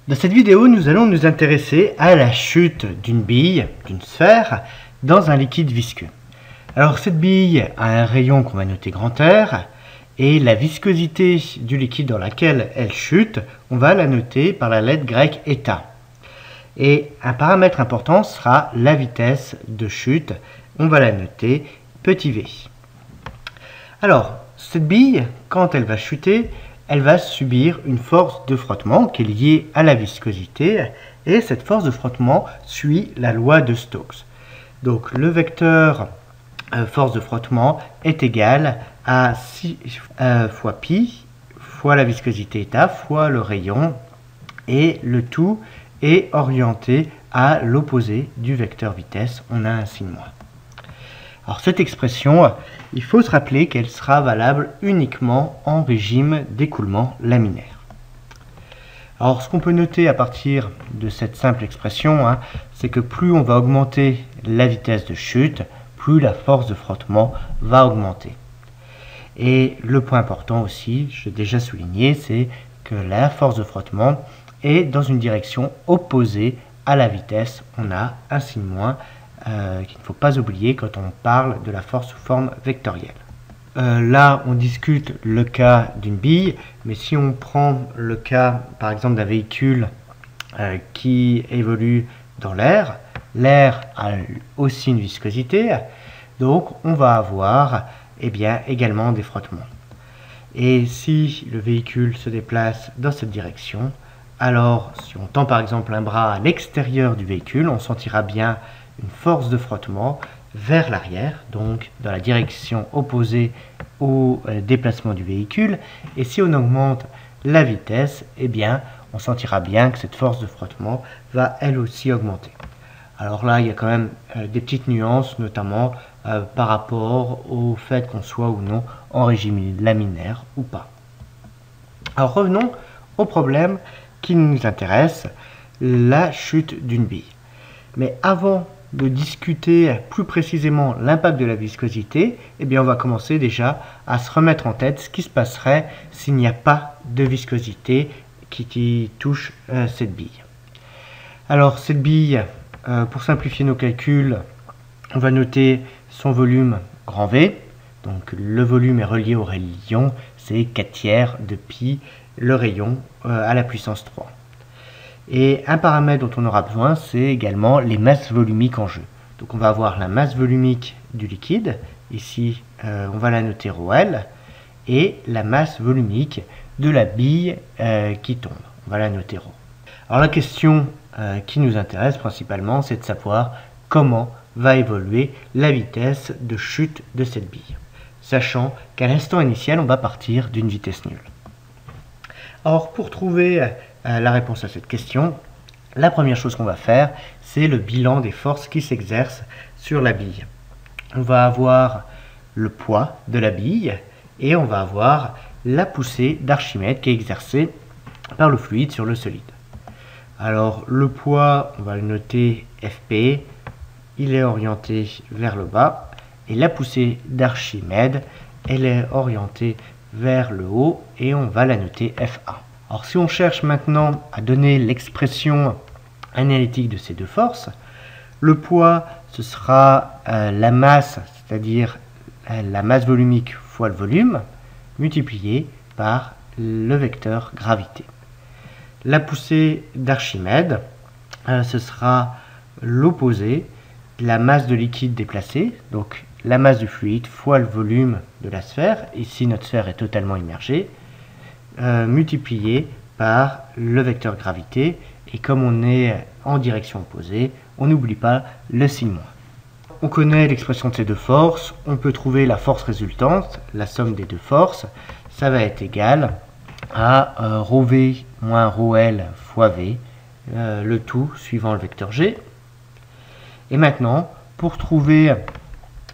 Dans cette vidéo, nous allons nous intéresser à la chute d'une bille, d'une sphère, dans un liquide visqueux. Alors cette bille a un rayon qu'on va noter grand R, et la viscosité du liquide dans laquelle elle chute, on va la noter par la lettre grecque eta. Et un paramètre important sera la vitesse de chute, on va la noter petit v. Alors, cette bille, quand elle va chuter, elle va subir une force de frottement qui est liée à la viscosité, et cette force de frottement suit la loi de Stokes. Donc le vecteur force de frottement est égal à 6 fois pi fois la viscosité eta fois le rayon, et le tout est orienté à l'opposé du vecteur vitesse, on a un signe moins. Alors cette expression, il faut se rappeler qu'elle sera valable uniquement en régime d'écoulement laminaire. Alors ce qu'on peut noter à partir de cette simple expression, c'est que plus on va augmenter la vitesse de chute, plus la force de frottement va augmenter. Et le point important aussi, je l'ai déjà souligné, c'est que la force de frottement est dans une direction opposée à la vitesse. On a un signe moins qu'il ne faut pas oublier quand on parle de la force sous forme vectorielle. Là, on discute le cas d'une bille, mais si on prend le cas, par exemple, d'un véhicule qui évolue dans l'air, l'air a aussi une viscosité, donc on va avoir également des frottements. Et si le véhicule se déplace dans cette direction, alors si on tend par exemple un bras à l'extérieur du véhicule, on sentira bien une force de frottement vers l'arrière, donc dans la direction opposée au déplacement du véhicule. Et si on augmente la vitesse, on sentira bien que cette force de frottement va elle aussi augmenter. Alors là, il y a quand même des petites nuances, notamment par rapport au fait qu'on soit ou non en régime laminaire ou pas. Alors revenons au problème qui nous intéresse, la chute d'une bille. Mais avant de discuter plus précisément l'impact de la viscosité, on va commencer déjà à se remettre en tête ce qui se passerait s'il n'y a pas de viscosité qui touche cette bille. Alors cette bille, pour simplifier nos calculs, on va noter son volume grand V, donc le volume est relié au rayon, c'est 4/3 de pi, le rayon à la puissance 3. Et un paramètre dont on aura besoin, c'est également les masses volumiques en jeu. Donc on va avoir la masse volumique du liquide, ici on va la noter ρL, et la masse volumique de la bille qui tombe, on va la noter ρ. Alors la question qui nous intéresse principalement, c'est de savoir comment va évoluer la vitesse de chute de cette bille, sachant qu'à l'instant initial, on va partir d'une vitesse nulle. Or, pour trouver la réponse à cette question, la première chose qu'on va faire, c'est le bilan des forces qui s'exercent sur la bille. On va avoir le poids de la bille et on va avoir la poussée d'Archimède qui est exercée par le fluide sur le solide. Alors le poids, on va le noter Fp, il est orienté vers le bas, et la poussée d'Archimède, elle est orientée vers le haut et on va la noter Fa. Alors si on cherche maintenant à donner l'expression analytique de ces deux forces, le poids ce sera la masse, c'est-à-dire la masse volumique fois le volume, multiplié par le vecteur gravité. La poussée d'Archimède, ce sera l'opposé, la masse de liquide déplacée, donc la masse du fluide fois le volume de la sphère, ici notre sphère est totalement immergée, multiplié par le vecteur gravité, et comme on est en direction opposée, on n'oublie pas le signe moins. On connaît l'expression de ces deux forces, on peut trouver la force résultante, la somme des deux forces, ça va être égal à ρv moins ρl fois v, le tout suivant le vecteur g. Et maintenant, pour trouver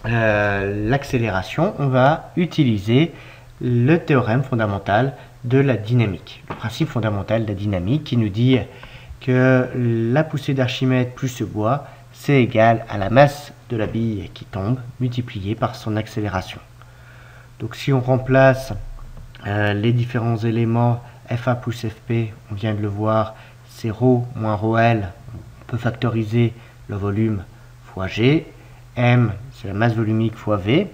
l'accélération, on va utiliser le théorème fondamental de la dynamique, le principe fondamental de la dynamique qui nous dit que la poussée d'Archimède plus ce poids, c'est égal à la masse de la bille qui tombe multipliée par son accélération. Donc si on remplace les différents éléments Fa plus Fp, on vient de le voir, c'est ρ moins ρl, on peut factoriser le volume fois g. M, c'est la masse volumique fois v,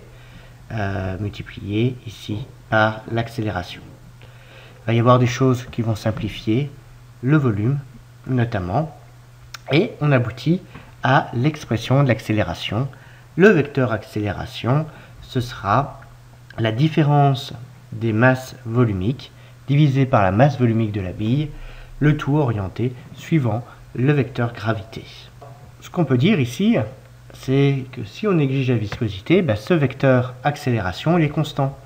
multiplié ici par l'accélération. Il va y avoir des choses qui vont simplifier, le volume notamment, et on aboutit à l'expression de l'accélération. Le vecteur accélération, ce sera la différence des masses volumiques divisé par la masse volumique de la bille, le tout orienté suivant le vecteur gravité. Ce qu'on peut dire ici, c'est que si on néglige la viscosité, ce vecteur accélération il est constant.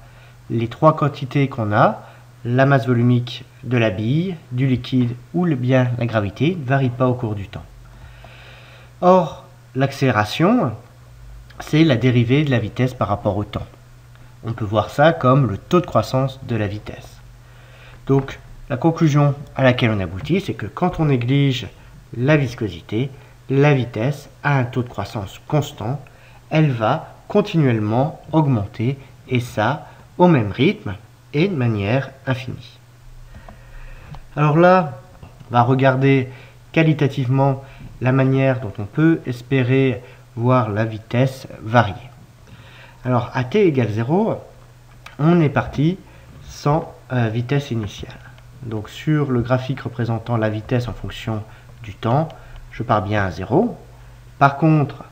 Les trois quantités qu'on a, la masse volumique de la bille, du liquide ou bien la gravité, ne varient pas au cours du temps. Or, l'accélération, c'est la dérivée de la vitesse par rapport au temps. On peut voir ça comme le taux de croissance de la vitesse. Donc, la conclusion à laquelle on aboutit, c'est que quand on néglige la viscosité, la vitesse a un taux de croissance constant, elle va continuellement augmenter, et ça au même rythme et de manière infinie. Alors là, on va regarder qualitativement la manière dont on peut espérer voir la vitesse varier. Alors à t égale 0, on est parti sans vitesse initiale. Donc sur le graphique représentant la vitesse en fonction du temps, je pars bien à 0. Par contre,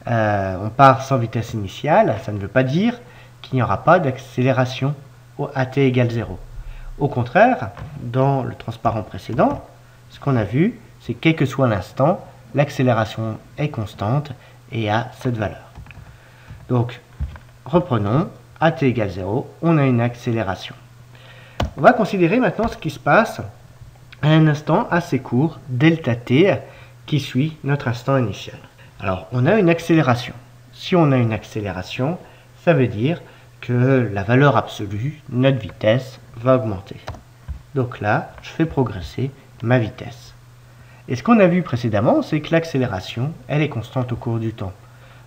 on part sans vitesse initiale, ça ne veut pas dire qu'il n'y aura pas d'accélération à t égale 0. Au contraire, dans le transparent précédent, ce qu'on a vu, c'est que quel que soit l'instant, l'accélération est constante et a cette valeur. Donc, reprenons, à t égale 0, on a une accélération. On va considérer maintenant ce qui se passe à un instant assez court, delta t, qui suit notre instant initial. Alors, on a une accélération. Si on a une accélération, ça veut dire que la valeur absolue, notre vitesse, va augmenter. Donc là, je fais progresser ma vitesse. Et ce qu'on a vu précédemment, c'est que l'accélération, elle est constante au cours du temps.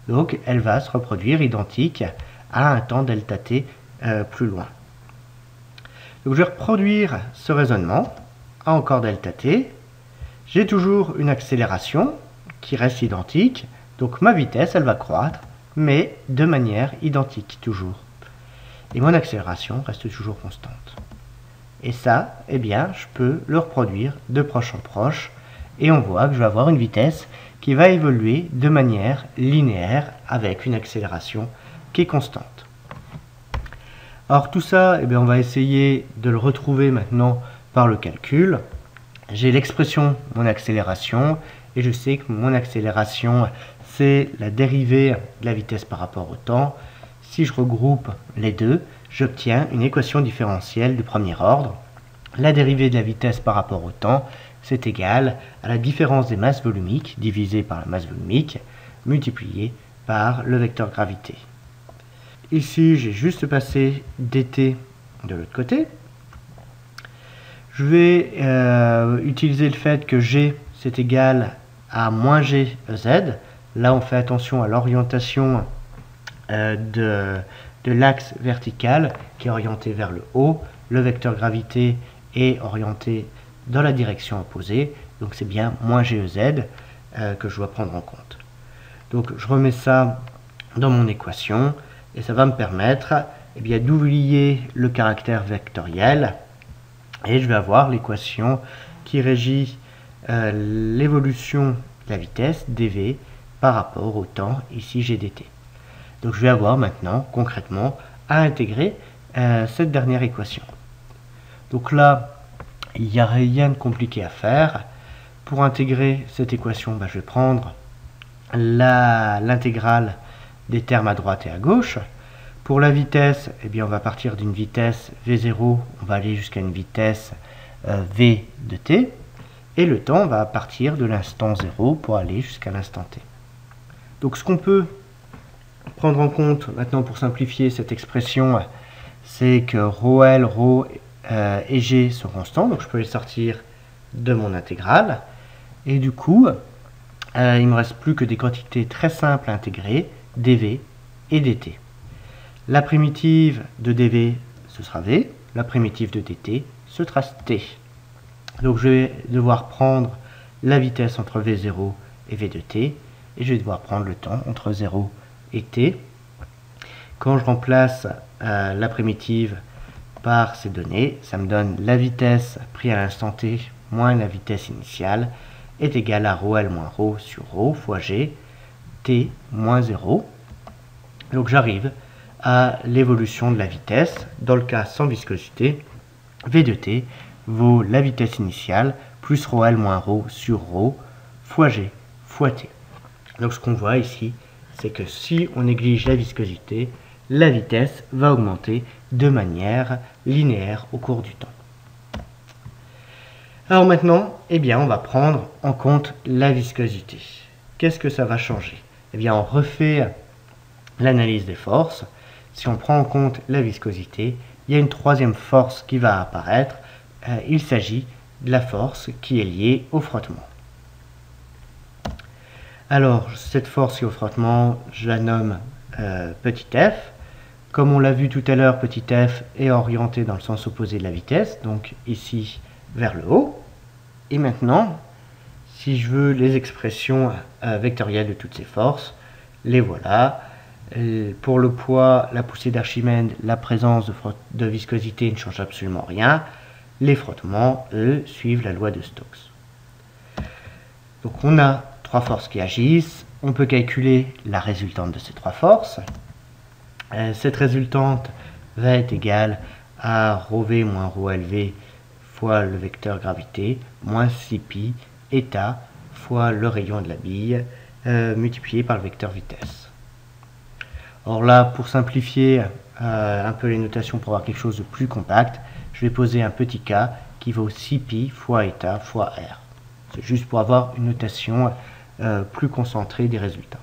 Donc, elle va se reproduire identique à un temps delta t plus loin. Donc, je vais reproduire ce raisonnement à encore delta t. J'ai toujours une accélération qui reste identique. Donc, ma vitesse, elle va croître, mais de manière identique toujours. Et mon accélération reste toujours constante. Et ça, eh bien, je peux le reproduire de proche en proche. Et on voit que je vais avoir une vitesse qui va évoluer de manière linéaire avec une accélération qui est constante. Alors tout ça, eh bien, on va essayer de le retrouver maintenant par le calcul. J'ai l'expression mon accélération et je sais que mon accélération, c'est la dérivée de la vitesse par rapport au temps. Si je regroupe les deux, j'obtiens une équation différentielle du premier ordre. La dérivée de la vitesse par rapport au temps, c'est égal à la différence des masses volumiques divisée par la masse volumique multipliée par le vecteur gravité. Ici, j'ai juste passé dt de l'autre côté. Je vais utiliser le fait que g, c'est égal à moins g z. Là, on fait attention à l'orientation de l'axe vertical qui est orienté vers le haut. Le vecteur gravité est orienté dans la direction opposée. Donc, c'est bien moins GEZ que je dois prendre en compte. Donc, je remets ça dans mon équation et ça va me permettre d'oublier le caractère vectoriel et je vais avoir l'équation qui régit l'évolution de la vitesse dv par rapport au temps, ici gdt. Donc je vais avoir maintenant concrètement à intégrer cette dernière équation. Donc là, il n'y a rien de compliqué à faire. Pour intégrer cette équation, je vais prendre l'intégrale des termes à droite et à gauche. Pour la vitesse, on va partir d'une vitesse v0, on va aller jusqu'à une vitesse v de t. Et le temps, on va partir de l'instant 0 pour aller jusqu'à l'instant t. Donc ce qu'on peut prendre en compte maintenant pour simplifier cette expression, c'est que ρl, ρ et g sont constants, donc je peux les sortir de mon intégrale. Et du coup, il ne me reste plus que des quantités très simples à intégrer, dv et dt. La primitive de dv, ce sera v, la primitive de dt, ce sera t. Donc je vais devoir prendre la vitesse entre V0 et V de t, et je vais devoir prendre le temps entre 0 et t. Quand je remplace la primitive par ces données, ça me donne la vitesse prise à l'instant t moins la vitesse initiale est égale à ρl moins ρ sur ρ fois g, t moins 0. Donc j'arrive à l'évolution de la vitesse. Dans le cas sans viscosité, v de t vaut la vitesse initiale plus ρl moins ρ sur ρ fois g fois t. Donc ce qu'on voit ici, c'est que si on néglige la viscosité, la vitesse va augmenter de manière linéaire au cours du temps. Alors maintenant, eh bien, on va prendre en compte la viscosité. Qu'est-ce que ça va changer? Eh bien, on refait l'analyse des forces. Si on prend en compte la viscosité, il y a une troisième force qui va apparaître. Il s'agit de la force qui est liée au frottement. Alors, cette force qui est au frottement, je la nomme petit f. Comme on l'a vu tout à l'heure, petit f est orienté dans le sens opposé de la vitesse, donc ici vers le haut. Et maintenant, si je veux les expressions vectorielles de toutes ces forces, les voilà. Pour le poids, la poussée d'Archimède, la présence de viscosité ne change absolument rien. Les frottements, eux, suivent la loi de Stokes. Donc on a trois forces qui agissent. On peut calculer la résultante de ces trois forces. Cette résultante va être égale à ρv moins ρlv fois le vecteur gravité moins 6π eta fois le rayon de la bille multiplié par le vecteur vitesse. Or là, pour simplifier un peu les notations pour avoir quelque chose de plus compact, je vais poser un petit k qui vaut 6π fois eta fois r. C'est juste pour avoir une notation plus concentrée des résultats.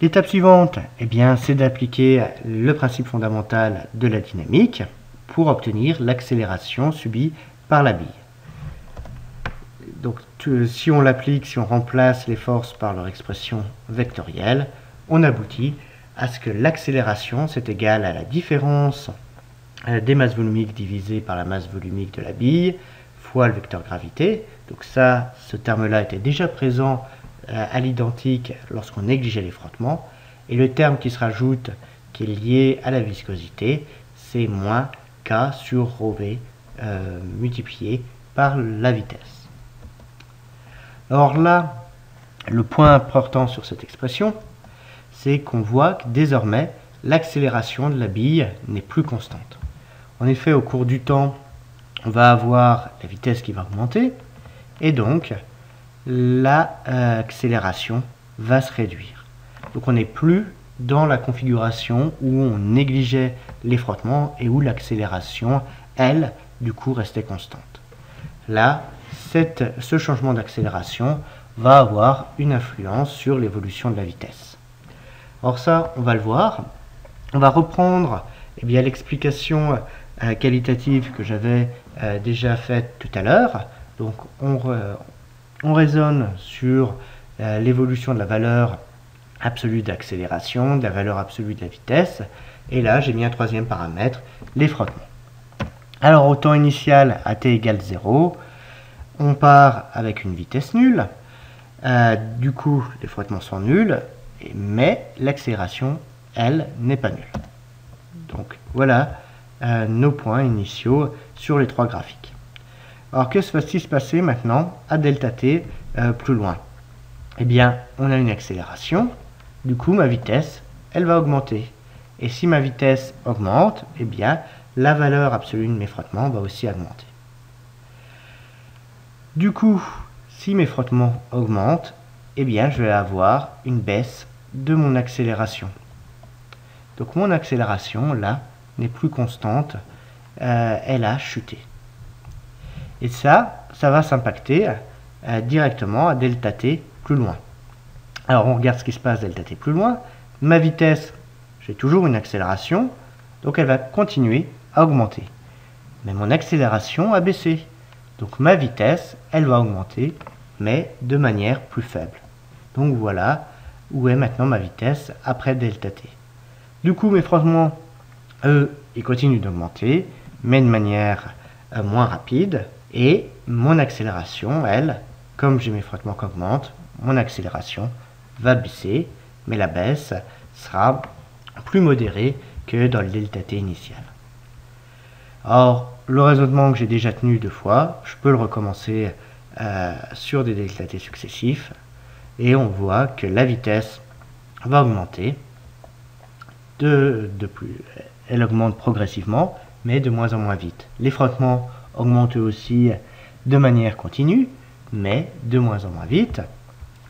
L'étape suivante, eh bien, c'est d'appliquer le principe fondamental de la dynamique pour obtenir l'accélération subie par la bille. Donc, si on l'applique, si on remplace les forces par leur expression vectorielle, on aboutit à ce que l'accélération, c'est égal à la différence des masses volumiques divisées par la masse volumique de la bille fois le vecteur gravité. Donc ça, ce terme-là était déjà présent à l'identique lorsqu'on négligeait les frottements. Et le terme qui se rajoute, qui est lié à la viscosité, c'est moins k sur ρv multiplié par la vitesse. Alors là, le point important sur cette expression, c'est qu'on voit que désormais, l'accélération de la bille n'est plus constante. En effet, au cours du temps, on va avoir la vitesse qui va augmenter, et donc l'accélération va se réduire. Donc on n'est plus dans la configuration où on négligeait les frottements et où l'accélération, elle, du coup, restait constante. Là, ce changement d'accélération va avoir une influence sur l'évolution de la vitesse. Or ça, on va le voir. On va reprendre eh bien, l'explication qualitative que j'avais déjà faite tout à l'heure. Donc on raisonne sur l'évolution de la valeur absolue d'accélération, de la valeur absolue de la vitesse. Et là, j'ai mis un troisième paramètre, les frottements. Alors, au temps initial, à t égale 0, on part avec une vitesse nulle. Du coup, les frottements sont nuls, mais l'accélération, elle, n'est pas nulle. Donc, voilà nos points initiaux sur les trois graphiques. Alors, que va-t-il se passer maintenant à delta t plus loin? Eh bien, on a une accélération. Du coup, ma vitesse, elle va augmenter. Et si ma vitesse augmente, eh bien, la valeur absolue de mes frottements va aussi augmenter. Du coup, si mes frottements augmentent, eh bien, je vais avoir une baisse de mon accélération. Donc, mon accélération, là, n'est plus constante. Elle a chuté. Et ça va s'impacter directement à delta t plus loin. Alors, on regarde ce qui se passe delta t plus loin. Ma vitesse, j'ai toujours une accélération, donc elle va continuer à augmenter. Mais mon accélération a baissé. Donc ma vitesse, elle va augmenter, mais de manière plus faible. Donc voilà où est maintenant ma vitesse après delta t. Du coup, mes frottements, eux, ils continuent d'augmenter, mais de manière moins rapide. Et mon accélération, elle, comme j'ai mes frottements qui augmentent, mon accélération va baisser, mais la baisse sera plus modérée que dans le delta t initial. Or, le raisonnement que j'ai déjà tenu 2 fois, je peux le recommencer sur des delta t successifs, et on voit que la vitesse va augmenter, elle augmente progressivement, mais de moins en moins vite. Les frottements augmentent aussi de manière continue, mais de moins en moins vite,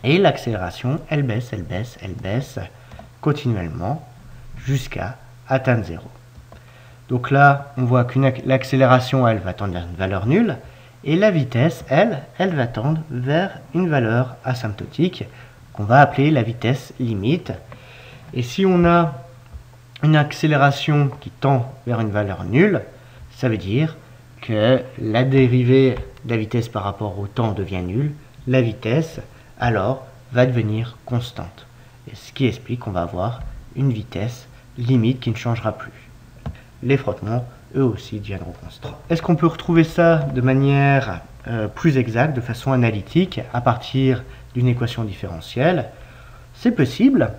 et l'accélération, elle baisse, elle baisse, elle baisse continuellement jusqu'à atteindre 0. Donc là, on voit que l'accélération, elle va tendre vers une valeur nulle, et la vitesse, elle va tendre vers une valeur asymptotique qu'on va appeler la vitesse limite. Et si on a une accélération qui tend vers une valeur nulle, ça veut dire que la dérivée de la vitesse par rapport au temps devient nulle, la vitesse alors va devenir constante. Et ce qui explique qu'on va avoir une vitesse limite qui ne changera plus. Les frottements, eux aussi, deviendront constants. Est-ce qu'on peut retrouver ça de manière plus exacte, de façon analytique, à partir d'une équation différentielle? C'est possible.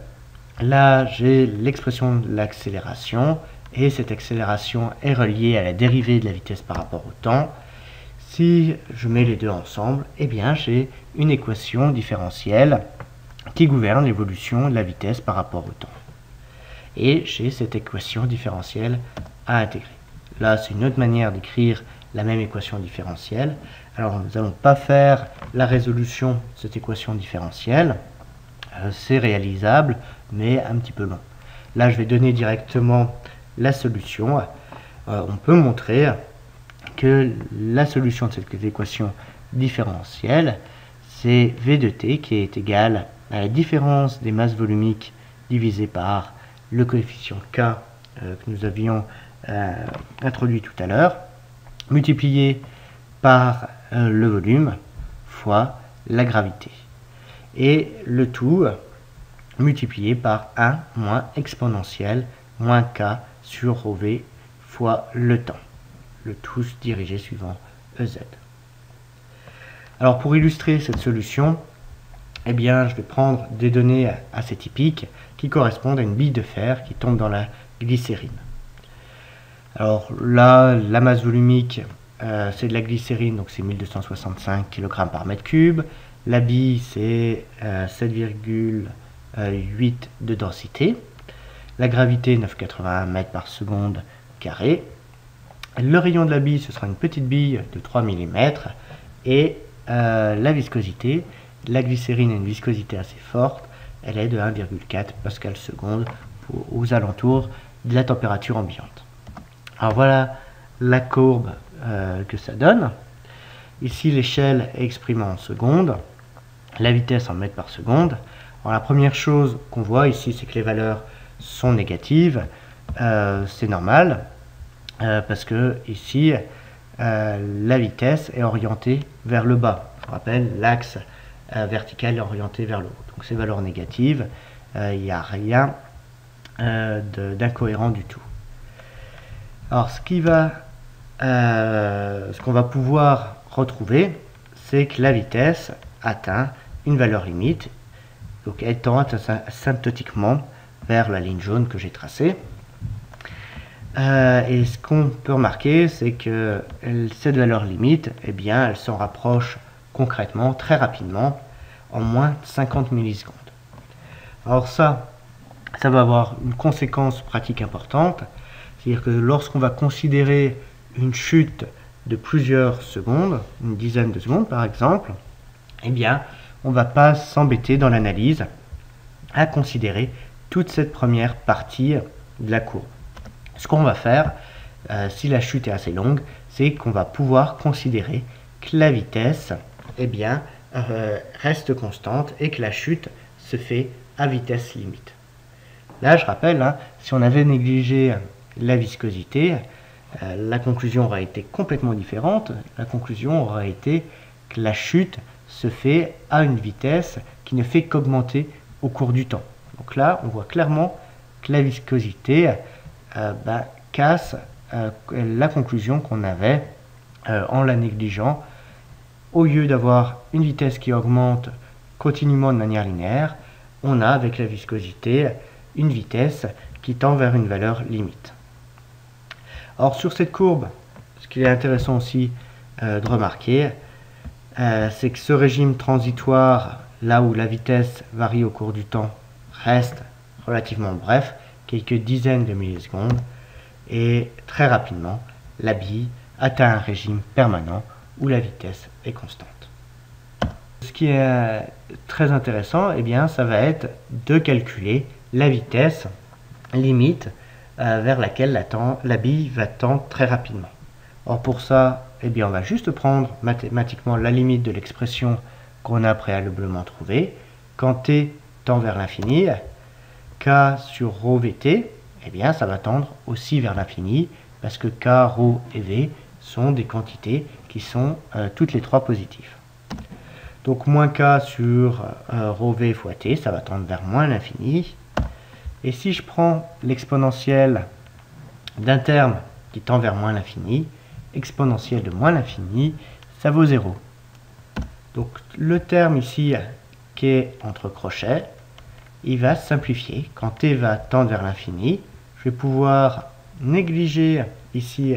Là, j'ai l'expression de l'accélération, et cette accélération est reliée à la dérivée de la vitesse par rapport au temps. Si je mets les deux ensemble, eh bien, j'ai une équation différentielle qui gouverne l'évolution de la vitesse par rapport au temps. Et j'ai cette équation différentielle à intégrer. Là, c'est une autre manière d'écrire la même équation différentielle. Alors, nous n'allons pas faire la résolution de cette équation différentielle. C'est réalisable, mais un petit peu long. Là, je vais donner directement la solution. On peut montrer que la solution de cette équation différentielle, c'est V de t qui est égal à la différence des masses volumiques divisé par le coefficient K que nous avions introduit tout à l'heure, multiplié par le volume fois la gravité. Et le tout multiplié par 1 moins exponentielle moins K sur ρV fois le temps. Le tout dirigé suivant EZ. Alors pour illustrer cette solution, eh bien, je vais prendre des données assez typiques qui correspondent à une bille de fer qui tombe dans la glycérine. Alors là, la masse volumique, c'est de la glycérine, donc c'est 1265 kg par mètre cube. La bille, c'est 7,8 de densité. La gravité, 9,81 mètres par seconde carré. Le rayon de la bille, ce sera une petite bille de 3 mm. Et la viscosité, la glycérine a une viscosité assez forte. Elle est de 1,4 pascal seconde aux alentours de la température ambiante. Alors voilà la courbe que ça donne. Ici, l'échelle est exprimée en secondes, la vitesse en mètres par seconde. Alors, la première chose qu'on voit ici, c'est que les valeurs sont négatives. C'est normal, parce que ici, la vitesse est orientée vers le bas. Je rappelle, l'axe vertical est orienté vers le haut. Donc ces valeurs négatives, il n'y a rien d'incohérent du tout. Alors ce qu'on va pouvoir retrouver, c'est que la vitesse atteint une valeur limite, donc elle tend asymptotiquement vers la ligne jaune que j'ai tracée. Et ce qu'on peut remarquer, c'est que cette valeur limite, eh bien, elle s'en rapproche concrètement, très rapidement, en moins de 50 millisecondes. Alors ça va avoir une conséquence pratique importante, c'est-à-dire que lorsqu'on va considérer une chute de plusieurs secondes, une dizaine de secondes par exemple, eh bien, on ne va pas s'embêter dans l'analyse à considérer toute cette première partie de la courbe. Ce qu'on va faire, si la chute est assez longue, c'est qu'on va pouvoir considérer que la vitesse, eh bien, reste constante et que la chute se fait à vitesse limite. Là, je rappelle, hein, si on avait négligé la viscosité, la conclusion aurait été complètement différente. La conclusion aurait été que la chute se fait à une vitesse qui ne fait qu'augmenter au cours du temps. Donc là, on voit clairement que la viscosité casse la conclusion qu'on avait en la négligeant. Au lieu d'avoir une vitesse qui augmente continuellement de manière linéaire, on a avec la viscosité une vitesse qui tend vers une valeur limite. Alors sur cette courbe, ce qui est intéressant aussi de remarquer, c'est que ce régime transitoire, là où la vitesse varie au cours du temps, reste relativement bref, quelques dizaines de millisecondes, et très rapidement, la bille atteint un régime permanent où la vitesse est constante. Ce qui est très intéressant, eh bien, ça va être de calculer la vitesse limite vers laquelle la bille va tendre très rapidement. Or pour ça, eh bien, on va juste prendre mathématiquement la limite de l'expression qu'on a préalablement trouvée. Quand t tend vers l'infini, k sur rho vt, eh bien, ça va tendre aussi vers l'infini, parce que k, rho et v sont des quantités qui sont toutes les trois positives. Donc moins k sur rho v fois t, ça va tendre vers moins l'infini. Et si je prends l'exponentielle d'un terme qui tend vers moins l'infini, exponentielle de moins l'infini, ça vaut 0. Donc le terme ici qui est entre crochets, il va se simplifier. Quand t va tendre vers l'infini, je vais pouvoir négliger ici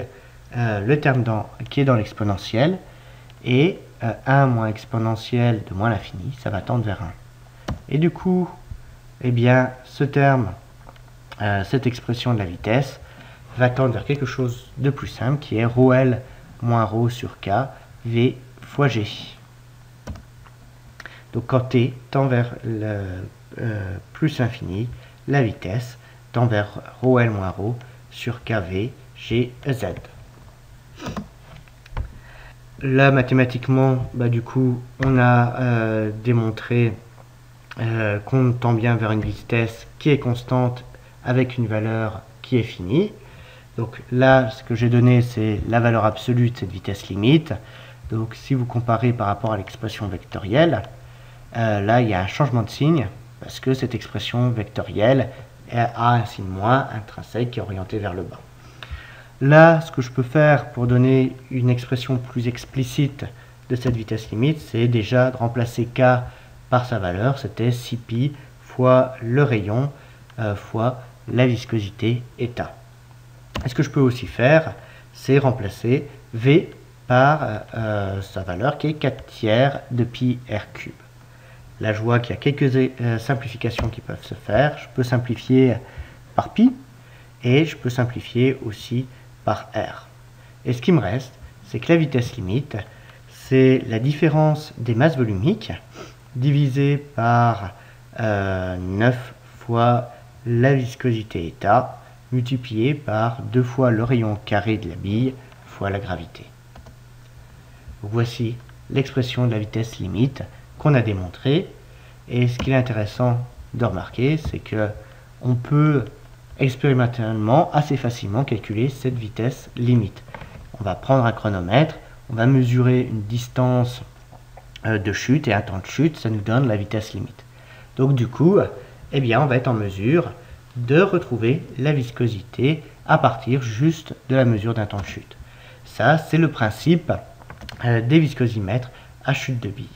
le terme qui est dans l'exponentielle, et 1 moins exponentielle de moins l'infini, ça va tendre vers 1. Et du coup, eh bien, ce terme, cette expression de la vitesse, va tendre vers quelque chose de plus simple, qui est ρ L moins ρ sur K, V fois G. Donc quand t tend vers le plus l'infini, la vitesse tend vers ρ L moins ρ sur KV, G, Z. Là, mathématiquement, du coup, on a démontré qu'on tend bien vers une vitesse qui est constante avec une valeur qui est finie. Donc là, ce que j'ai donné, c'est la valeur absolue de cette vitesse limite. Donc si vous comparez par rapport à l'expression vectorielle, là, il y a un changement de signe, parce que cette expression vectorielle a un signe moins intrinsèque qui est orienté vers le bas. Là, ce que je peux faire pour donner une expression plus explicite de cette vitesse limite, c'est déjà de remplacer k par sa valeur, c'était 6π fois le rayon fois la viscosité eta. Et ce que je peux aussi faire, c'est remplacer v par sa valeur qui est 4 tiers de pi r cube. Là, je vois qu'il y a quelques simplifications qui peuvent se faire. Je peux simplifier par pi et je peux simplifier aussi par r. Et ce qui me reste, c'est que la vitesse limite, c'est la différence des masses volumiques divisée par 9 fois la viscosité eta multiplié par 2 fois le rayon carré de la bille fois la gravité. Donc voici l'expression de la vitesse limite qu'on a démontrée. Et ce qu'il est intéressant de remarquer, c'est que on peut expérimentalement assez facilement calculer cette vitesse limite. On va prendre un chronomètre, on va mesurer une distance de chute et un temps de chute, ça nous donne la vitesse limite. Donc du coup, eh bien, on va être en mesure de retrouver la viscosité à partir juste de la mesure d'un temps de chute. Ça, c'est le principe des viscosimètres à chute de bille.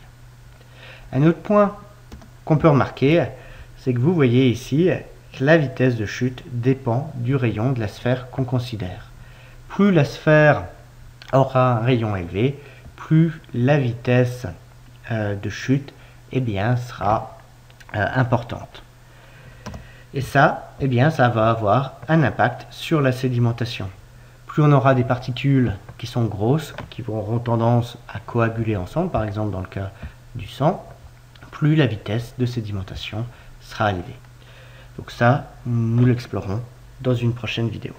Un autre point qu'on peut remarquer, c'est que vous voyez ici que la vitesse de chute dépend du rayon de la sphère qu'on considère. Plus la sphère aura un rayon élevé, plus la vitesse de chute sera importante. Et ça, ça va avoir un impact sur la sédimentation. Plus on aura des particules qui sont grosses, qui auront tendance à coaguler ensemble, par exemple dans le cas du sang, plus la vitesse de sédimentation sera élevée. Donc ça, nous l'explorons dans une prochaine vidéo.